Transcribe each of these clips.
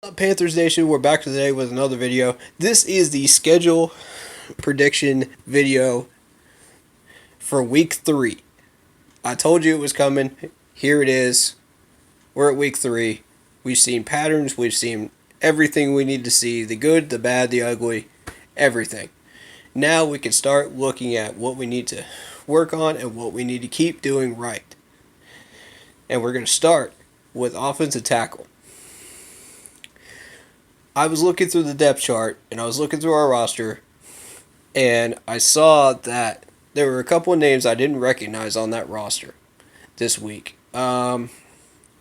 Up, Panthers Nation? We're back today with another video. This is the schedule prediction video for week 3. I told you it was coming. Here it is. We're at week 3. We've seen patterns. We've seen everything we need to see. The good, the bad, the ugly, everything. Now we can start looking at what we need to work on and what we need to keep doing right. And we're going to start with offensive tackle. I was looking through the depth chart and I was looking through our roster, and I saw that there were a couple of names I didn't recognize on that roster this week. One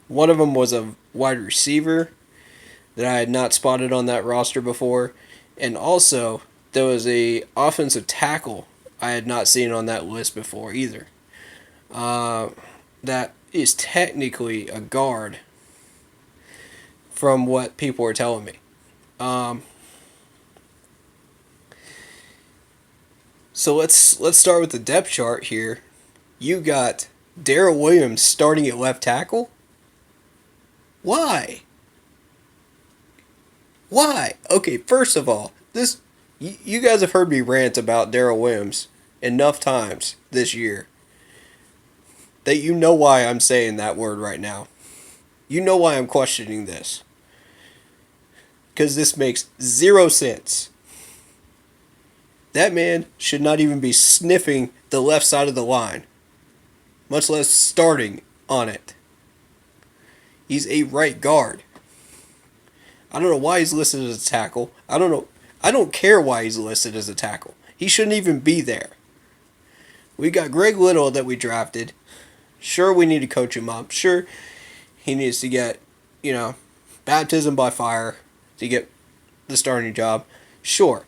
of them was a wide receiver that I had not spotted on that roster before, and also there was a offensive tackle I had not seen on that list before either. That is technically a guard from what people are telling me. So let's start with the depth chart here. You got Darrell Williams starting at left tackle. Why? Why? Okay, first of all, you guys have heard me rant about Darrell Williams enough times this year that you know why I'm saying that word right now. You know why I'm questioning this. Because this makes 0 sense. That man should not even be sniffing the left side of the line, much less starting on it. He's a right guard. I don't know why he's listed as a tackle. I don't know. I don't care why he's listed as a tackle. He shouldn't even be there. We got Greg Little that we drafted. Sure, we need to coach him up. Sure, he needs to get, baptism by fire to get the starting job. Sure.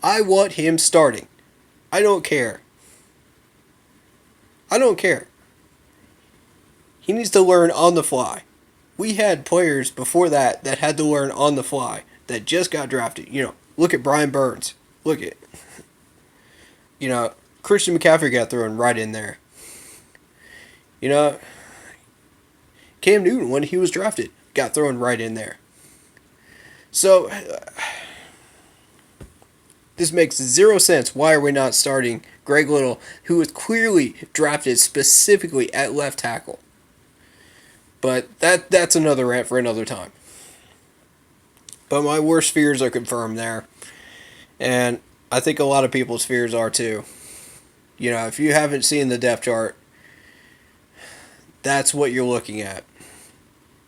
I want him starting. I don't care. I don't care. He needs to learn on the fly. We had players before that had to learn on the fly that just got drafted. Look at Brian Burns. Look at, Christian McCaffrey got thrown right in there. Cam Newton, when he was drafted, got thrown right in there. So, this makes 0 sense. Why are we not starting Greg Little, who was clearly drafted specifically at left tackle? But that's another rant for another time. But my worst fears are confirmed there. And I think a lot of people's fears are too. If you haven't seen the depth chart, that's what you're looking at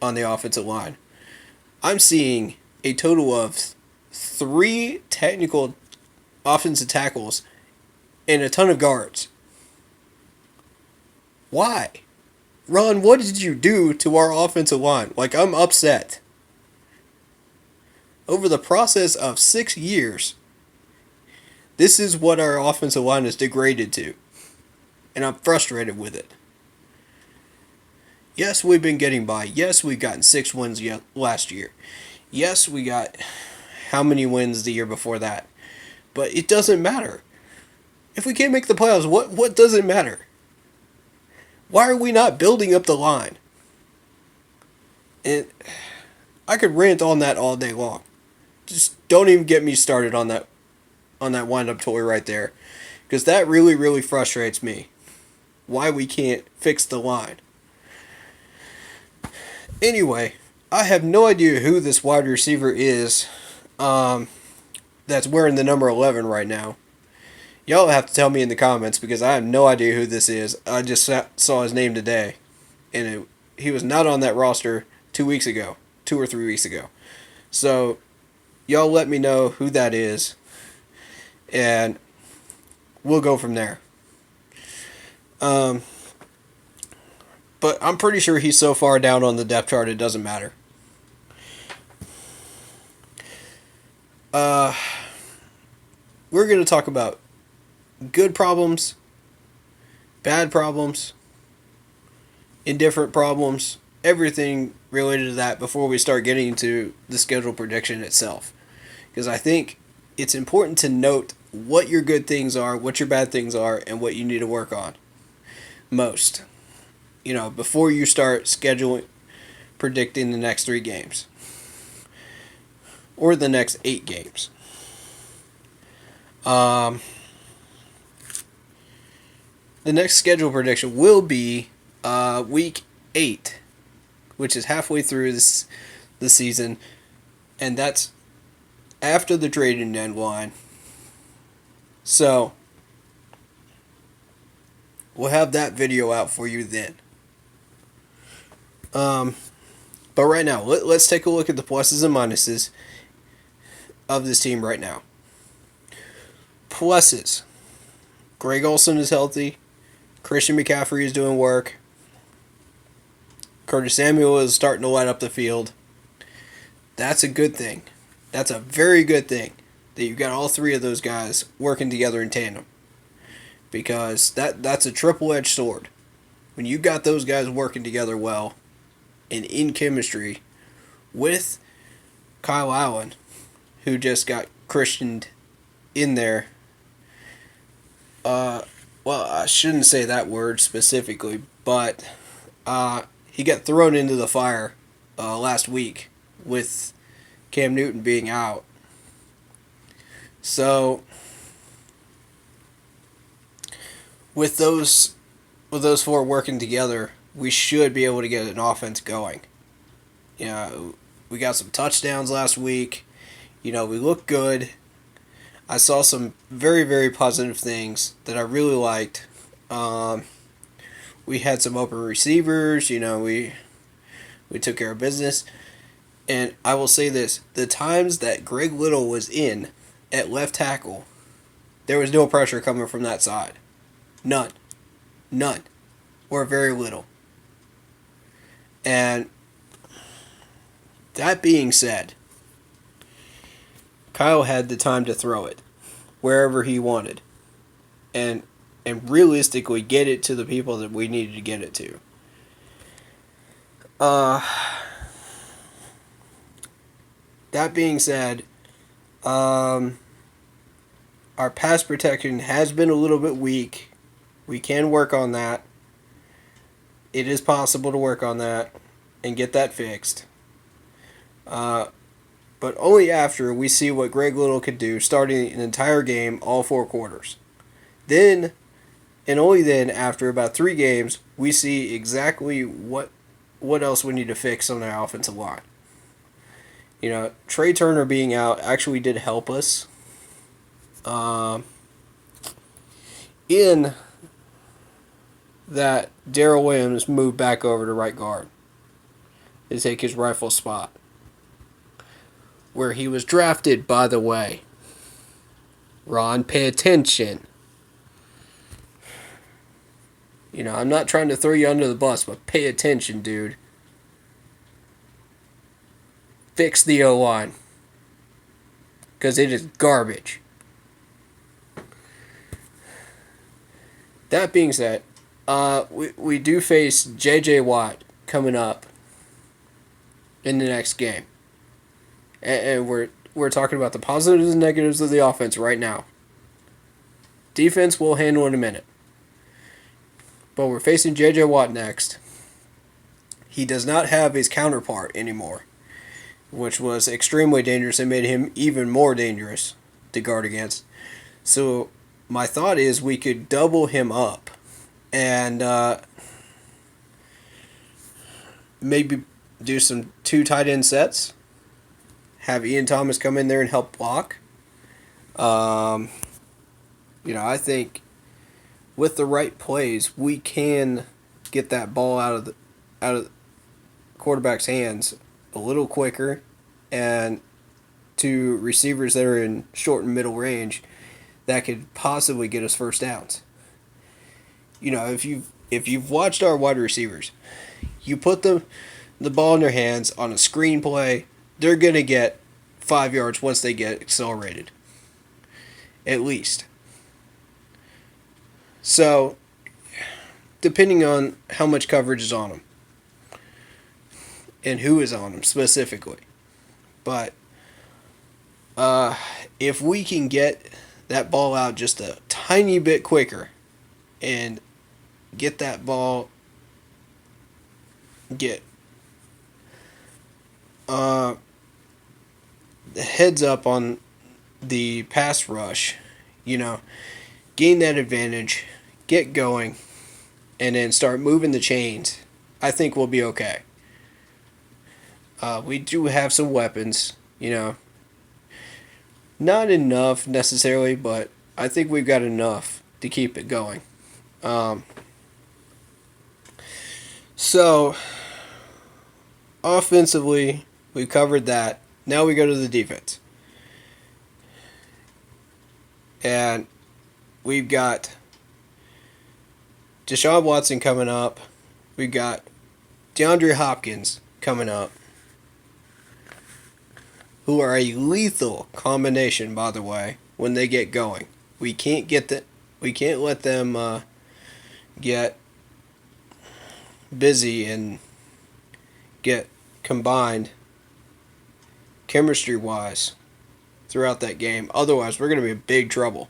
on the offensive line. I'm seeing a total of 3 technical offensive tackles and a ton of guards. Why? Ron, what did you do to our offensive line? I'm upset. Over the process of 6 years, this is what our offensive line is degraded to. And I'm frustrated with it. Yes, we've been getting by. Yes, we've gotten 6 wins last year. Yes, we got how many wins the year before that. But it doesn't matter. If we can't make the playoffs, what does it matter? Why are we not building up the line? And I could rant on that all day long. Just don't even get me started on that wind-up toy right there. Because that really, really frustrates me. Why we can't fix the line. Anyway, I have no idea who this wide receiver is that's wearing the number 11 right now. Y'all have to tell me in the comments because I have no idea who this is. I just saw his name today. And he was not on that roster 2 weeks ago. 2 or 3 weeks ago. So, y'all let me know who that is. And we'll go from there. But I'm pretty sure he's so far down on the depth chart it doesn't matter. We're going to talk about good problems, bad problems, indifferent problems, everything related to that before we start getting into the schedule prediction itself. Because I think it's important to note what your good things are, what your bad things are, and what you need to work on most. Before you start scheduling, predicting the next 3 games. Or the next 8 games. The next schedule prediction will be week 8, which is halfway through the season, and that's after the trading deadline. So, we'll have that video out for you then. But right now, let's take a look at the pluses and minuses of this team right now. Pluses. Greg Olsen is healthy. Christian McCaffrey is doing work. Curtis Samuel is starting to light up the field. That's a good thing. That's a very good thing that you've got all 3 of those guys working together in tandem. Because that's a triple-edged sword. When you got those guys working together well and in chemistry with Kyle Allen, who just got Christianed in there. Well, I shouldn't say that word specifically, but he got thrown into the fire last week with Cam Newton being out. So, with those 4 working together, we should be able to get an offense going. You know, we got some touchdowns last week. You know, we look good. I saw some very, very positive things that I really liked. We had some open receivers. You know, we took care of business. And I will say this. The times that Greg Little was in at left tackle, there was no pressure coming from that side. None. Or very little. And that being said, Kyle had the time to throw it wherever he wanted. And realistically get it to the people that we needed to get it to. That being said, our pass protection has been a little bit weak. We can work on that. It is possible to work on that and get that fixed. But only after we see what Greg Little could do starting an entire game, all 4 quarters. Then, and only then, after about 3 games, we see exactly what else we need to fix on our offensive line. You know, Trey Turner being out actually did help us in that Darrell Williams moved back over to right guard to take his rightful spot, where he was drafted, by the way. Ron, pay attention. You know, I'm not trying to throw you under the bus, but pay attention, dude. Fix the O-line. Because it is garbage. That being said, we do face J.J. Watt coming up in the next game. And we're talking about the positives and negatives of the offense right now. Defense we'll handle in a minute. But we're facing J.J. Watt next. He does not have his counterpart anymore, which was extremely dangerous and made him even more dangerous to guard against. So my thought is we could double him up and maybe do some 2 tight end sets. Have Ian Thomas come in there and help block. You know, I think with the right plays, we can get that ball out of the quarterback's hands a little quicker, and to receivers that are in short and middle range, that could possibly get us first downs. You know, if you've watched our wide receivers, you put the ball in their hands on a screen play, they're going to get 5 yards once they get accelerated. At least. So, depending on how much coverage is on them. And who is on them specifically. But, if we can get that ball out just a tiny bit quicker and get that ball, get uh, heads up on the pass rush. You know, gain that advantage, get going, and then start moving the chains. I think we'll be okay. We do have some weapons, not enough necessarily, but I think we've got enough to keep it going. Um, so, offensively, we covered that. Now we go to the defense. And we've got Deshaun Watson coming up. We've got DeAndre Hopkins coming up, who are a lethal combination, by the way, when they get going. We can't let them get busy and get combined chemistry wise throughout that game. Otherwise, we're going to be in big trouble.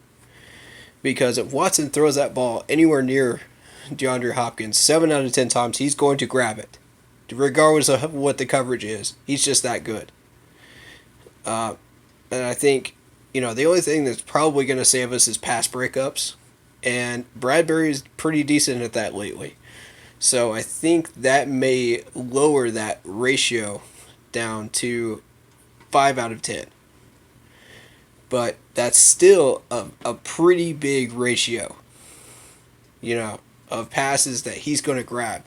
Because if Watson throws that ball anywhere near DeAndre Hopkins, 7 out of 10 times he's going to grab it. Regardless of what the coverage is. He's just that good. And I think, the only thing that's probably going to save us is pass breakups. And Bradbury's pretty decent at that lately. So I think that may lower that ratio down to 5 out of 10. But that's still a pretty big ratio, of passes that he's going to grab.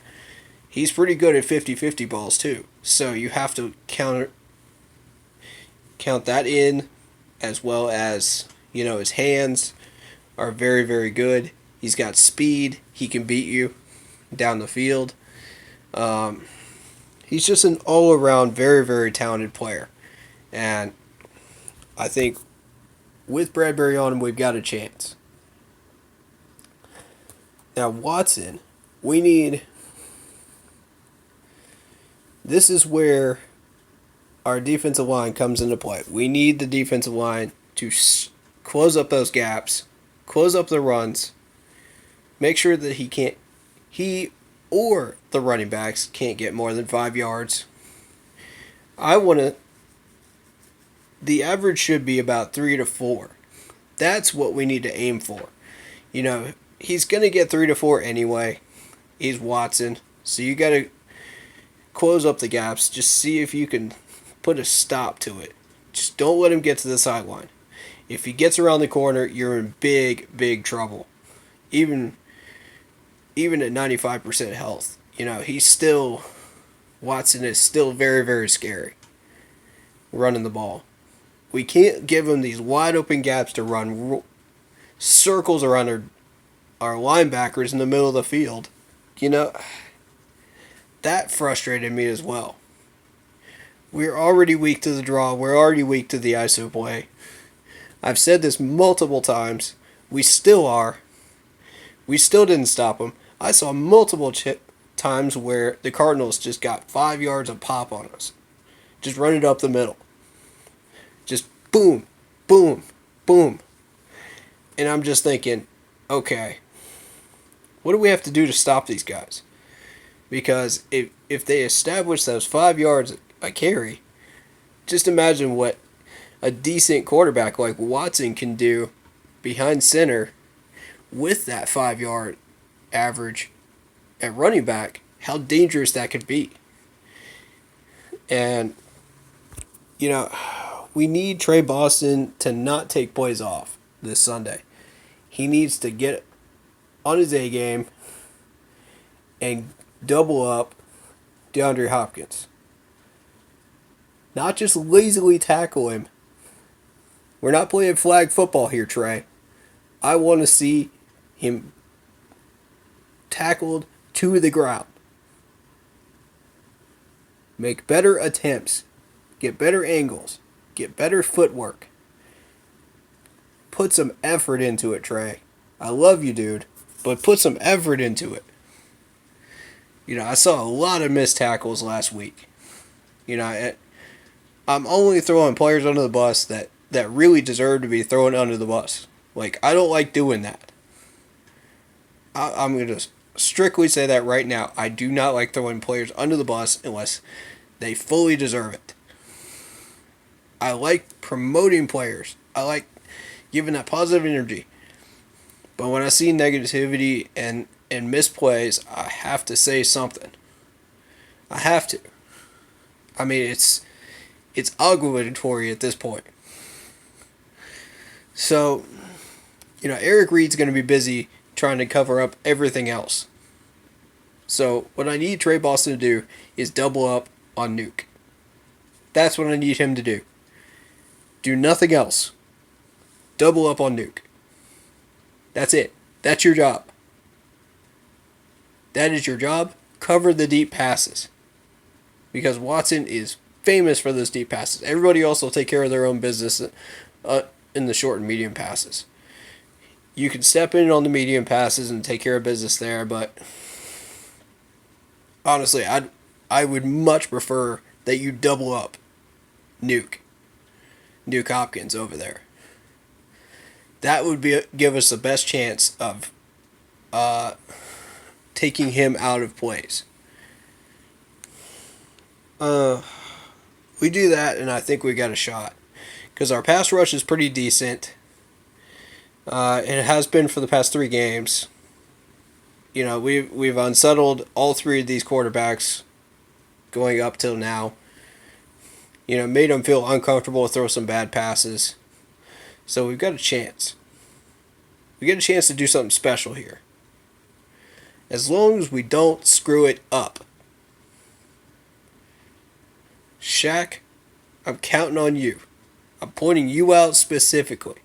He's pretty good at 50-50 balls too. So you have to count that in, as well as, his hands are very, very good. He's got speed. He can beat you down the field. He's just an all-around very, very talented player. And I think with Bradbury on him, we've got a chance. Now, Watson, this is where our defensive line comes into play. We need the defensive line to close up those gaps, close up the runs, make sure that he or the running backs can't get more than 5 yards. The average should be about 3 to 4. That's what we need to aim for. He's going to get 3 to 4 anyway. He's Watson. So you got to close up the gaps. Just see if you can put a stop to it. Just don't let him get to the sideline. If he gets around the corner, you're in big, big trouble. Even at 95% health. Watson is still very, very scary running the ball. We can't give him these wide open gaps to run circles around our linebackers in the middle of the field. That frustrated me as well. We're already weak to the draw. We're already weak to the ISO play. I've said this multiple times. We still are. We still didn't stop them. I saw multiple times where the Cardinals just got 5 yards of pop on us. Just run it up the middle. Just boom, boom, boom. And I'm just thinking, okay, what do we have to do to stop these guys? Because if they establish those 5 yards a carry, just imagine what a decent quarterback like Watson can do behind center with that 5 yard average at running back, how dangerous that could be. And, we need Trey Boston to not take plays off this Sunday. He needs to get on his A game and double up DeAndre Hopkins. Not just lazily tackle him. We're not playing flag football here, Trey. I want to see him tackled to the ground. Make better attempts. Get better angles. Get better footwork. Put some effort into it, Trey. I love you, dude, but put some effort into it. I saw a lot of missed tackles last week. I'm only throwing players under the bus that really deserve to be thrown under the bus. I don't like doing that. I'm going to strictly say that right now. I do not like throwing players under the bus unless they fully deserve it. I like promoting players. I like giving that positive energy. But when I see negativity and misplays, I have to say something. I have to. I mean, it's obligatory at this point. So, Eric Reid's going to be busy trying to cover up everything else. So, what I need Trey Boston to do is double up on Nuke. That's what I need him to do. Do nothing else. Double up on Nuke. That's it. That's your job. That is your job. Cover the deep passes. Because Watson is famous for those deep passes. Everybody else will take care of their own business in the short and medium passes. You can step in on the medium passes and take care of business there, but honestly, I would much prefer that you double up Nuke Hopkins over there. That would give us the best chance of taking him out of plays. We do that, and I think we got a shot. Because our pass rush is pretty decent. And it has been for the past 3 games. We've unsettled all 3 of these quarterbacks going up till now. Made them feel uncomfortable, throw some bad passes. So we've got a chance. We get a chance to do something special here. As long as we don't screw it up. Shaq, I'm counting on you. I'm pointing you out specifically.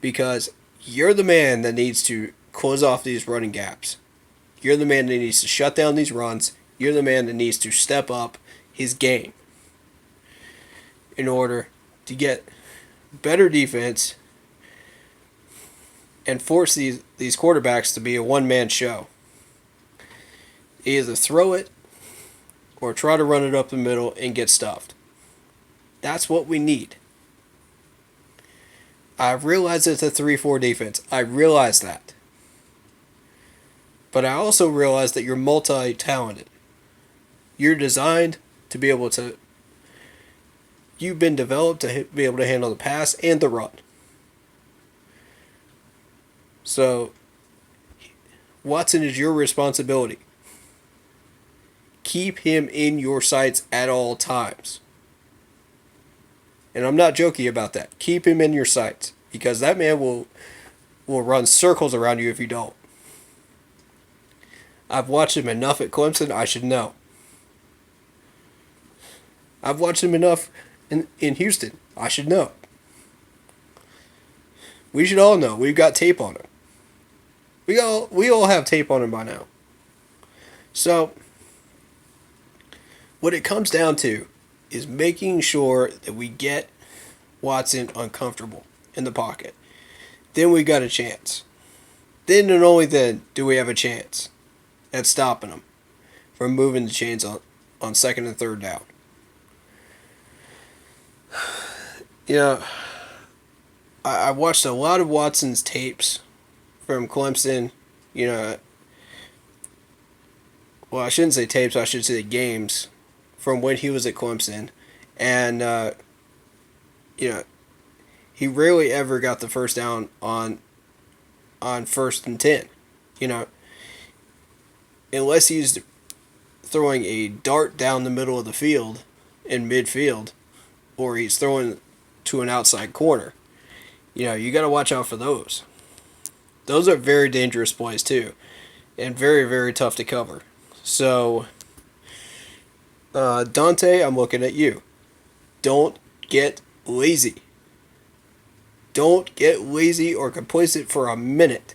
Because you're the man that needs to close off these running gaps. You're the man that needs to shut down these runs. You're the man that needs to step up his game in order to get better defense and force these quarterbacks to be a one-man show. Either throw it or try to run it up the middle and get stuffed. That's what we need. I realize it's a 3-4 defense. I realize that. But I also realize that you're multi-talented. You're designed to be able to... You've been developed to be able to handle the pass and the run. So, Watson is your responsibility. Keep him in your sights at all times. And I'm not joking about that. Keep him in your sights. Because that man will run circles around you if you don't. I've watched him enough at Clemson, I should know. I've watched him enough in Houston, I should know. We should all know. We've got tape on him. We all have tape on him by now. So, what it comes down to is making sure that we get Watson uncomfortable in the pocket. Then we got a chance. Then and only then do we have a chance at stopping him from moving the chains on second and third down. I watched a lot of Watson's tapes from Clemson. Well, I shouldn't say tapes, I should say games from when he was at Clemson. And, he rarely ever got the first down on 1st and 10. Unless he's throwing a dart down the middle of the field in midfield, or he's throwing to an outside corner. You got to watch out for those. Those are very dangerous plays too, and very, very tough to cover. So, Dante, I'm looking at you. Don't get lazy. Don't get lazy or complacent for a minute,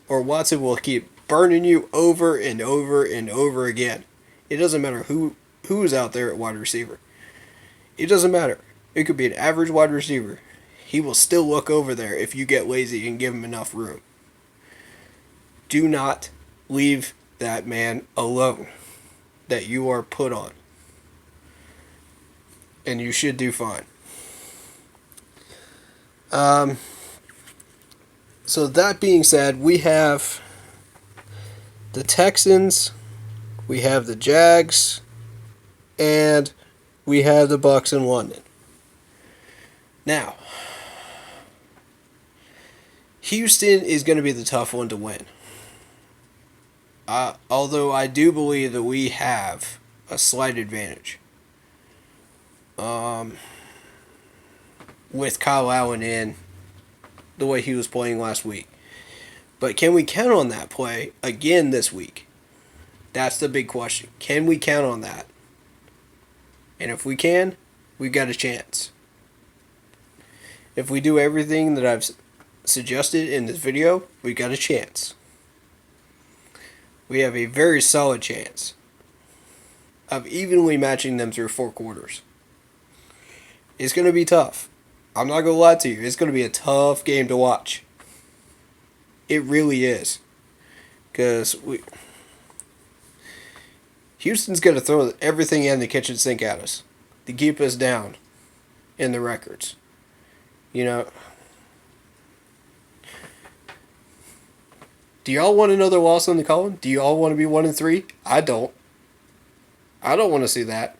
or Watson will keep burning you over and over and over again. It doesn't matter who's out there at wide receiver. It doesn't matter. It could be an average wide receiver. He will still look over there if you get lazy and give him enough room. Do not leave that man alone that you are put on. And you should do fine. So that being said, we have the Texans, we have the Jags, and we have the Bucs in London. Now, Houston is going to be the tough one to win. Although I do believe that we have a slight advantage. With Kyle Allen in the way he was playing last week. But can we count on that play again this week? That's the big question. Can we count on that? And if we can, we've got a chance. If we do everything that I've suggested in this video, we've got a chance. We have a very solid chance of evenly matching them through 4 quarters. It's going to be tough. I'm not going to lie to you. It's going to be a tough game to watch. It really is. Because Houston's going to throw everything in the kitchen sink at us to keep us down in the records. You know, do y'all want another loss on the column? Do you all want to be 1-3? I don't. I don't want to see that.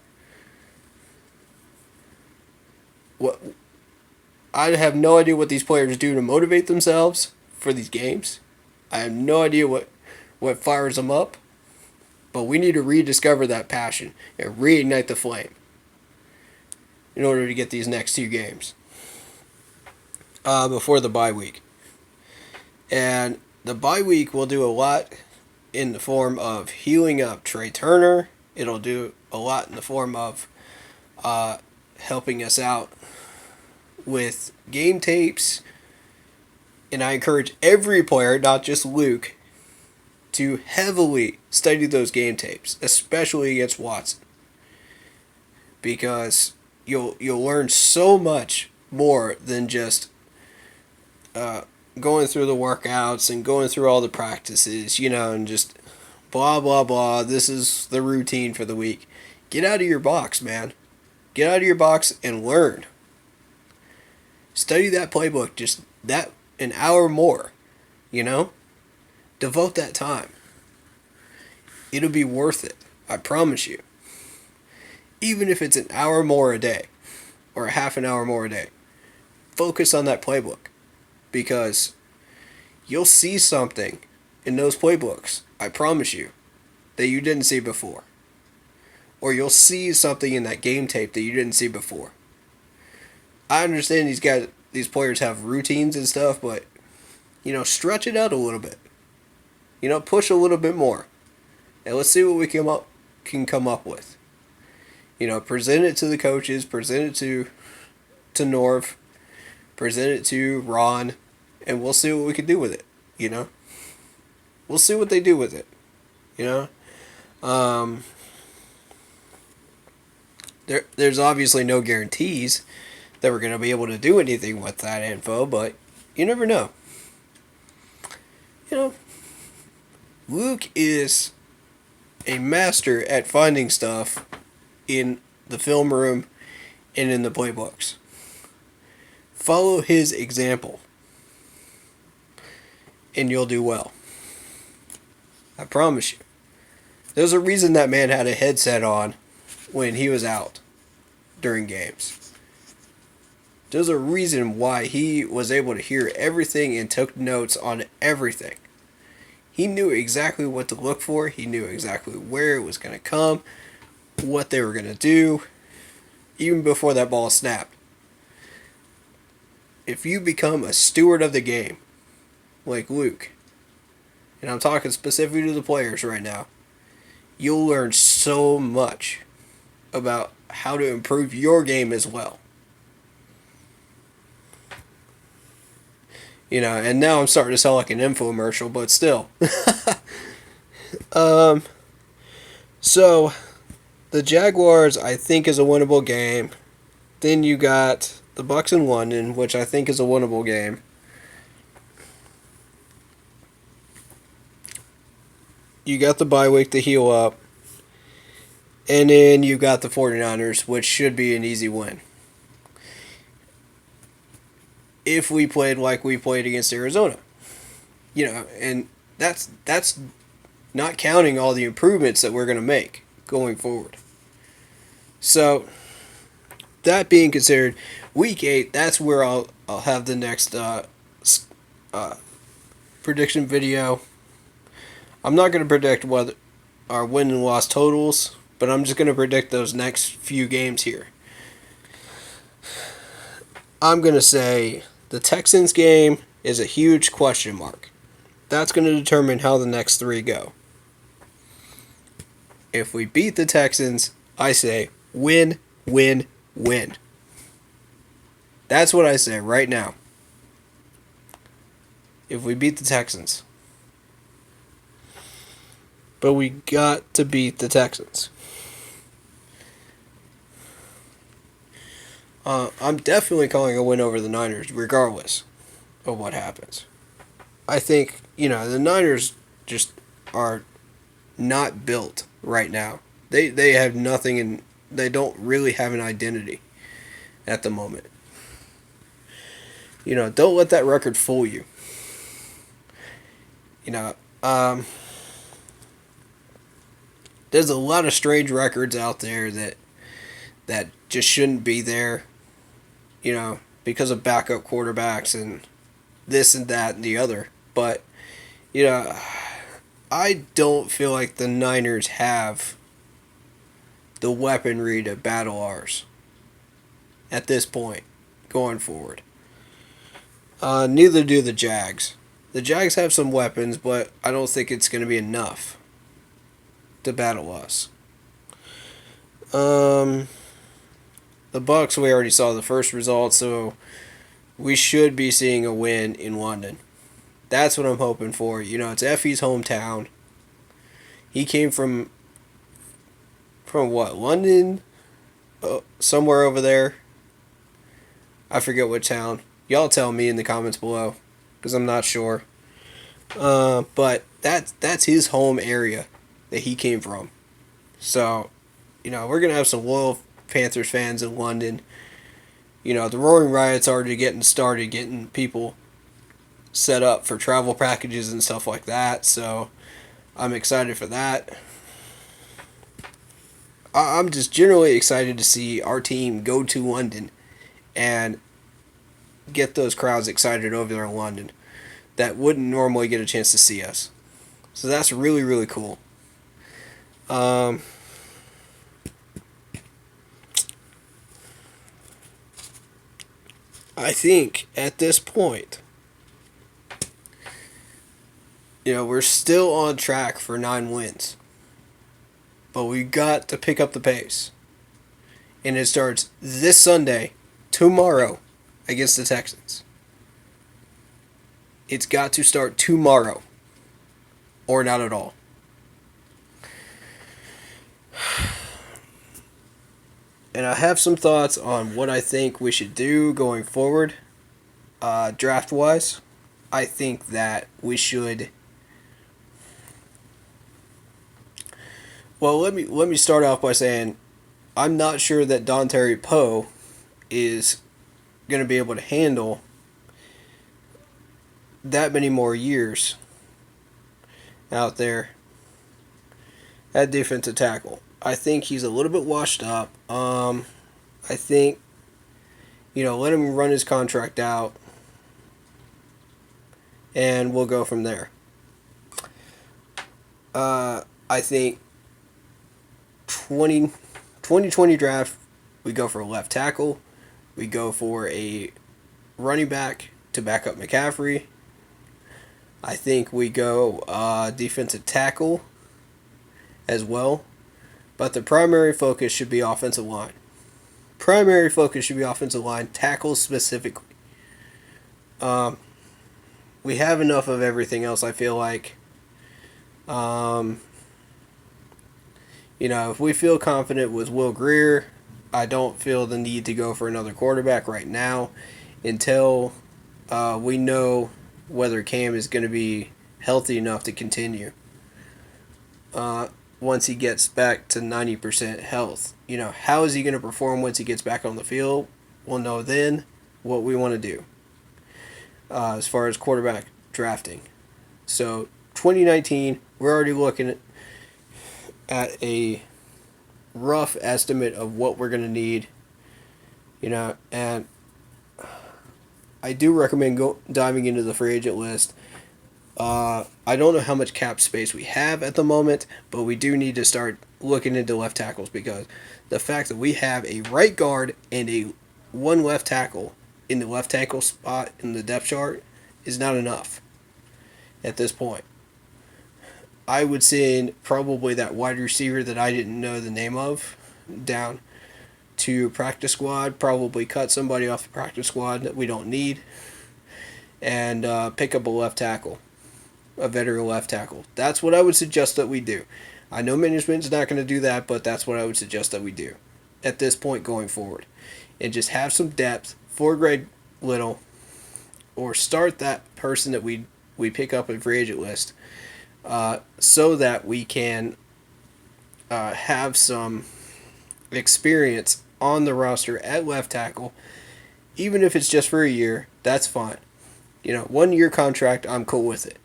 What? I have no idea what these players do to motivate themselves for these games. I have no idea what fires them up. But we need to rediscover that passion and reignite the flame in order to get these next 2 games before the bye week. And the bye week will do a lot in the form of healing up Trey Turner. It'll do a lot in the form of helping us out with game tapes. And I encourage every player, not just Luke, to heavily study those game tapes, especially against Watson. Because you'll learn so much more than just going through the workouts and going through all the practices, and just blah, blah, blah. This is the routine for the week. Get out of your box, man. Get out of your box and learn. Study that playbook just an hour more, Devote that time. It'll be worth it. I promise you. Even if it's an hour more a day or a half an hour more a day, focus on that playbook because you'll see something in those playbooks, I promise you, that you didn't see before. Or you'll see something in that game tape that you didn't see before. I understand these players have routines and stuff, but, stretch it out a little bit. Push a little bit more. And let's see what we can come up with. Present it to the coaches, present it to Norv, present it to Ron, and we'll see what we can do with it, We'll see what they do with it, There's obviously no guarantees that we're going to be able to do anything with that info, but you never know. Luke is a master at finding stuff in the film room and in the playbooks. Follow his example, and you'll do well. I promise you. There's a reason that man had a headset on when he was out during games. There's a reason why he was able to hear everything and took notes on everything. He knew exactly what to look for. He knew exactly where it was going to come, what they were going to do, even before that ball snapped. If you become a steward of the game, like Luke, and I'm talking specifically to the players right now, you'll learn so much about how to improve your game as well. And now I'm starting to sound like an infomercial, but still. So, the Jaguars, I think, is a winnable game. Then you got the Bucs in London, which I think is a winnable game. You got the bye week to heal up. And then you got the 49ers, which should be an easy win. If we played like we played against Arizona. And that's not counting all the improvements that we're going to make going forward. So, that being considered, week 8, that's where I'll have the next uh, prediction video. I'm not going to predict what our win and loss totals, but I'm just going to predict those next few games here. I'm going to say the Texans game is a huge question mark. That's going to determine how the next 3 go. If we beat the Texans, I say win, win, win. That's what I say right now. If we beat the Texans. But we got to beat the Texans. I'm definitely calling a win over the Niners, regardless of what happens. I think, the Niners just are not built right now. They have nothing, and they don't really have an identity at the moment. Don't let that record fool you. There's a lot of strange records out there that just shouldn't be there, because of backup quarterbacks and this and that and the other. But, I don't feel like the Niners have the weaponry to battle ours at this point going forward. Neither do the Jags. The Jags have some weapons, but I don't think it's going to be enough to battle us. The Bucks, we already saw the first result, so we should be seeing a win in London. That's what I'm hoping for. It's Effie's hometown. He came from what? London? Somewhere over there. I forget what town. Y'all tell me in the comments below, because I'm not sure. But that's his home area that he came from. So, we're going to have some loyal Panthers fans in London. The Roaring Riot's already getting started, getting people set up for travel packages and stuff like that. So, I'm excited for that. I'm just generally excited to see our team go to London and get those crowds excited over there in London that wouldn't normally get a chance to see us. So that's really, really cool. I think at this point, we're still on track for 9 wins. But we got to pick up the pace. And it starts this Sunday, tomorrow, against the Texans. It's got to start tomorrow. Or not at all. And I have some thoughts on what I think we should do going forward. Draft-wise, I think that we should... Well, let me start off by saying I'm not sure that Dontari Poe is going to be able to handle that many more years out there at defensive tackle. I think he's a little bit washed up. I think, let him run his contract out, and we'll go from there. I think 2020 draft, we go for a left tackle. We go for a running back to back up McCaffrey. I think we go defensive tackle as well. But the primary focus should be offensive line. Tackles specifically. We have enough of everything else, I feel like. If we feel confident with Will Grier, I don't feel the need to go for another quarterback right now until we know whether Cam is going to be healthy enough to continue. Once he gets back to 90% health. How is he going to perform once he gets back on the field? We'll know then what we want to do as far as quarterback drafting. So, 2019, we're already looking at a rough estimate of what we're going to need And I do recommend diving into the free agent list. I don't know how much cap space we have at the moment, but we do need to start looking into left tackles because the fact that we have a right guard and a one left tackle in the left tackle spot in the depth chart is not enough at this point. I would send probably that wide receiver that I didn't know the name of down to practice squad, probably cut somebody off the practice squad that we don't need, and pick up a left tackle, a veteran left tackle. That's what I would suggest that we do. I know management's not going to do that, but that's what I would suggest that we do at this point going forward. And just have some depth for Greg Little, or start that person that we pick up in free agent list, so that we can have some experience on the roster at left tackle. Even if it's just for a year, that's fine. 1 year contract, I'm cool with it.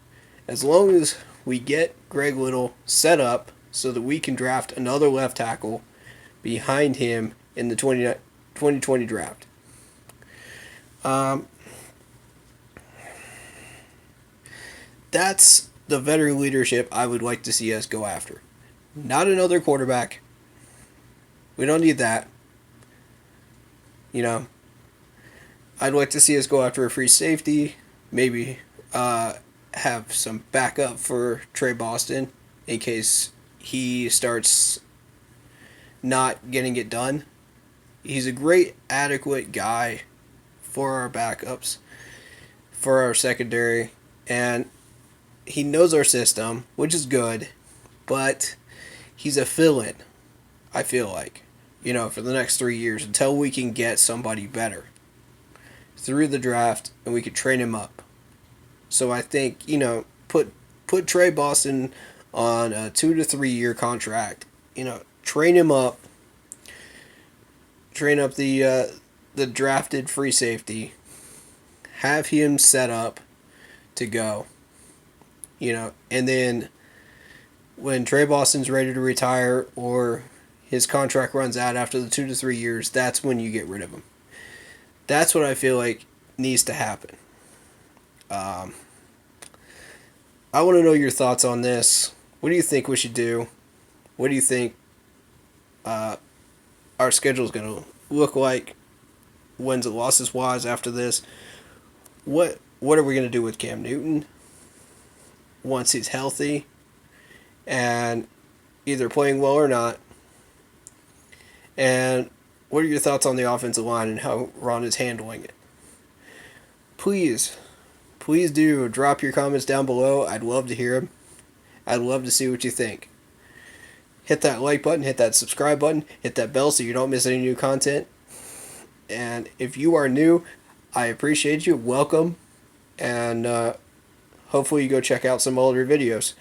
As long as we get Greg Little set up so that we can draft another left tackle behind him in the 2020 draft. That's the veteran leadership I would like to see us go after. Not another quarterback. We don't need that. I'd like to see us go after a free safety. Maybe have some backup for Trey Boston in case he starts not getting it done. He's a great, adequate guy for our backups, for our secondary, and he knows our system, which is good, but he's a fill-in, I feel like, for the next 3 years until we can get somebody better through the draft and we can train him up. So I think, put Trey Boston on a 2 to 3 year contract. Train him up. Train up the drafted free safety. Have him set up to go. And then when Trey Boston's ready to retire or his contract runs out after the 2 to 3 years, that's when you get rid of him. That's what I feel like needs to happen. I want to know your thoughts on this. What do you think we should do? What do you think our schedule is going to look like? Wins and losses wise after this? What are we going to do with Cam Newton once he's healthy and either playing well or not? And what are your thoughts on the offensive line and how Ron is handling it? Please do drop your comments down below. I'd love to hear them. I'd love to see what you think. Hit that like button, hit that subscribe button, hit that bell so you don't miss any new content. And if you are new, I appreciate you. Welcome. And hopefully you go check out some older videos.